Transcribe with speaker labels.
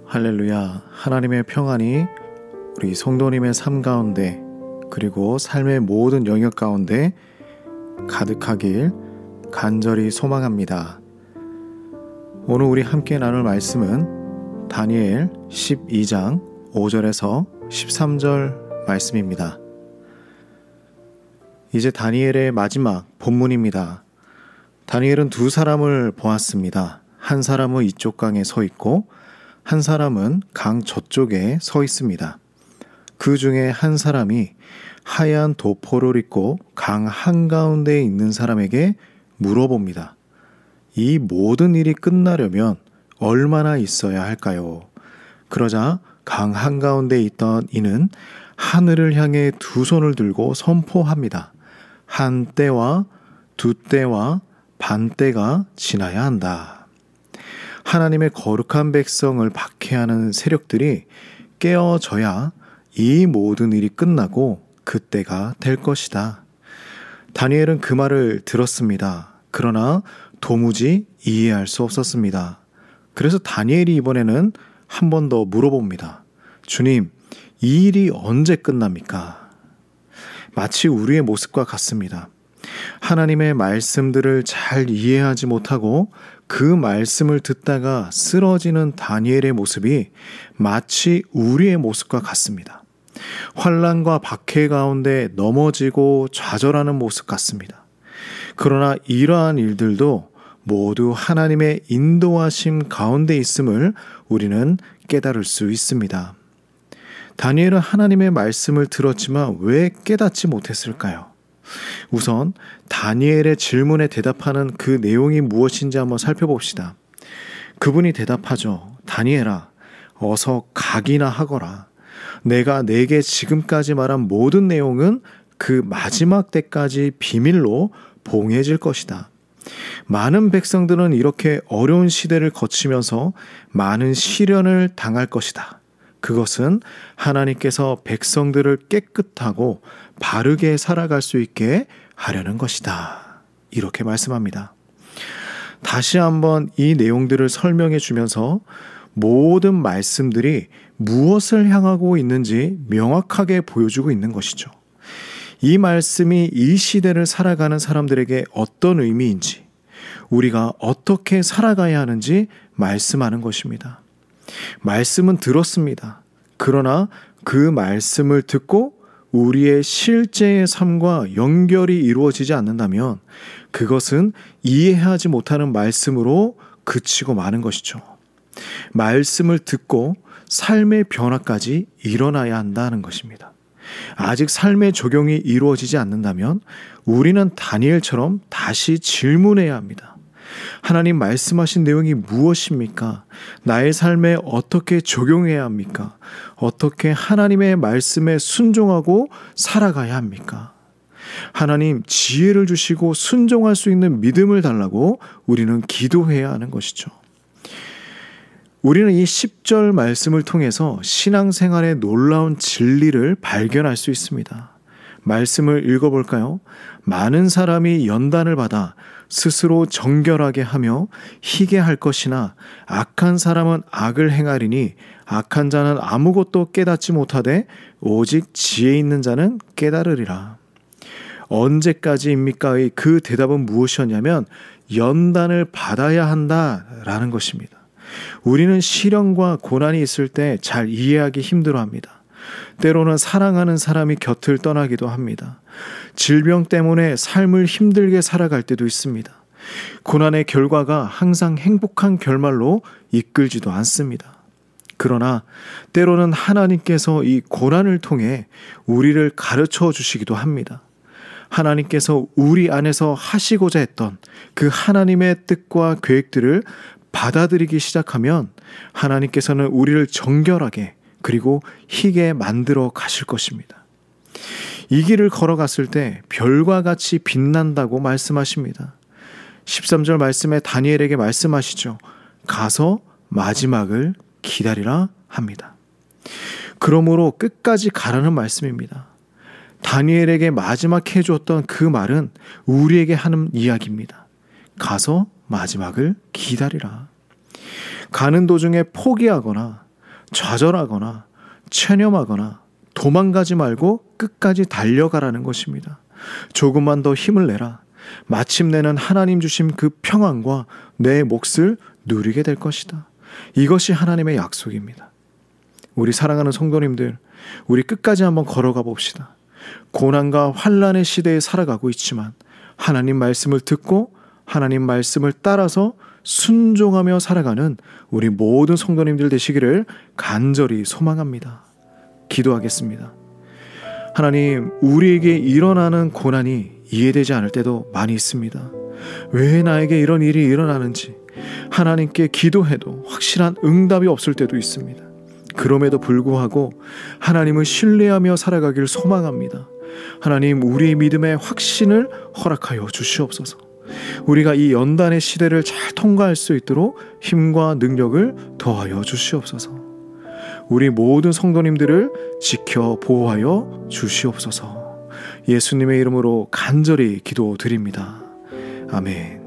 Speaker 1: 할렐루야. 하나님의 평안이 우리 성도님의 삶 가운데 그리고 삶의 모든 영역 가운데 가득하길 간절히 소망합니다. 오늘 우리 함께 나눌 말씀은 다니엘 12장 5절에서 13절 말씀입니다. 이제 다니엘의 마지막 본문입니다. 다니엘은 두 사람을 보았습니다. 한 사람은 이쪽 강에 서 있고 한 사람은 강 저쪽에 서 있습니다. 그 중에 한 사람이 하얀 도포를 입고 강 한가운데에 있는 사람에게 물어봅니다. 이 모든 일이 끝나려면 얼마나 있어야 할까요? 그러자 강 한가운데에 있던 이는 하늘을 향해 두 손을 들고 선포합니다. 한 때와 두 때와 반 때가 지나야 한다. 하나님의 거룩한 백성을 박해하는 세력들이 깨어져야 이 모든 일이 끝나고 그때가 될 것이다. 다니엘은 그 말을 들었습니다. 그러나 도무지 이해할 수 없었습니다. 그래서 다니엘이 이번에는 한 번 더 물어봅니다. 주님, 이 일이 언제 끝납니까? 마치 우리의 모습과 같습니다. 하나님의 말씀들을 잘 이해하지 못하고 그 말씀을 듣다가 쓰러지는 다니엘의 모습이 마치 우리의 모습과 같습니다. 환난과 박해 가운데 넘어지고 좌절하는 모습 같습니다. 그러나 이러한 일들도 모두 하나님의 인도하심 가운데 있음을 우리는 깨달을 수 있습니다. 다니엘은 하나님의 말씀을 들었지만 왜 깨닫지 못했을까요? 우선 다니엘의 질문에 대답하는 그 내용이 무엇인지 한번 살펴봅시다. 그분이 대답하죠. 다니엘아, 어서 각이나 하거라. 내가 내게 지금까지 말한 모든 내용은 그 마지막 때까지 비밀로 봉해질 것이다. 많은 백성들은 이렇게 어려운 시대를 거치면서 많은 시련을 당할 것이다. 그것은 하나님께서 백성들을 깨끗하고 바르게 살아갈 수 있게 하려는 것이다. 이렇게 말씀합니다. 다시 한번 이 내용들을 설명해 주면서 모든 말씀들이 무엇을 향하고 있는지 명확하게 보여주고 있는 것이죠. 이 말씀이 이 시대를 살아가는 사람들에게 어떤 의미인지, 우리가 어떻게 살아가야 하는지 말씀하는 것입니다. 말씀은 들었습니다. 그러나 그 말씀을 듣고 우리의 실제의 삶과 연결이 이루어지지 않는다면 그것은 이해하지 못하는 말씀으로 그치고 마는 것이죠. 말씀을 듣고 삶의 변화까지 일어나야 한다는 것입니다. 아직 삶의 적용이 이루어지지 않는다면 우리는 다니엘처럼 다시 질문해야 합니다. 하나님 말씀하신 내용이 무엇입니까? 나의 삶에 어떻게 적용해야 합니까? 어떻게 하나님의 말씀에 순종하고 살아가야 합니까? 하나님 지혜를 주시고 순종할 수 있는 믿음을 달라고 우리는 기도해야 하는 것이죠. 우리는 이 10절 말씀을 통해서 신앙생활의 놀라운 진리를 발견할 수 있습니다. 말씀을 읽어볼까요? 많은 사람이 연단을 받아 스스로 정결하게 하며 희게 할 것이나 악한 사람은 악을 행하리니 악한 자는 아무것도 깨닫지 못하되 오직 지혜 있는 자는 깨달으리라. 언제까지입니까의 그 대답은 무엇이었냐면 연단을 받아야 한다라는 것입니다. 우리는 시련과 고난이 있을 때 잘 이해하기 힘들어합니다. 때로는 사랑하는 사람이 곁을 떠나기도 합니다. 질병 때문에 삶을 힘들게 살아갈 때도 있습니다. 고난의 결과가 항상 행복한 결말로 이끌지도 않습니다. 그러나 때로는 하나님께서 이 고난을 통해 우리를 가르쳐 주시기도 합니다. 하나님께서 우리 안에서 하시고자 했던 그 하나님의 뜻과 계획들을 받아들이기 시작하면 하나님께서는 우리를 정결하게 그리고 희게 만들어 가실 것입니다. 이 길을 걸어갔을 때 별과 같이 빛난다고 말씀하십니다. 13절 말씀에 다니엘에게 말씀하시죠. 가서 마지막을 기다리라 합니다. 그러므로 끝까지 가라는 말씀입니다. 다니엘에게 마지막 해주었던 그 말은 우리에게 하는 이야기입니다. 가서 마지막을 기다리라. 가는 도중에 포기하거나 좌절하거나 체념하거나 도망가지 말고 끝까지 달려가라는 것입니다. 조금만 더 힘을 내라. 마침내는 하나님 주신 그 평안과 내 몫을 누리게 될 것이다. 이것이 하나님의 약속입니다. 우리 사랑하는 성도님들, 우리 끝까지 한번 걸어가 봅시다. 고난과 환난의 시대에 살아가고 있지만 하나님 말씀을 듣고 하나님 말씀을 따라서 순종하며 살아가는 우리 모든 성도님들 되시기를 간절히 소망합니다. 기도하겠습니다. 하나님, 우리에게 일어나는 고난이 이해되지 않을 때도 많이 있습니다. 왜 나에게 이런 일이 일어나는지 하나님께 기도해도 확실한 응답이 없을 때도 있습니다. 그럼에도 불구하고 하나님을 신뢰하며 살아가길 소망합니다. 하나님, 우리의 믿음의 확신을 허락하여 주시옵소서. 우리가 이 연단의 시대를 잘 통과할 수 있도록 힘과 능력을 더하여 주시옵소서. 우리 모든 성도님들을 지켜 보호하여 주시옵소서. 예수님의 이름으로 간절히 기도드립니다. 아멘.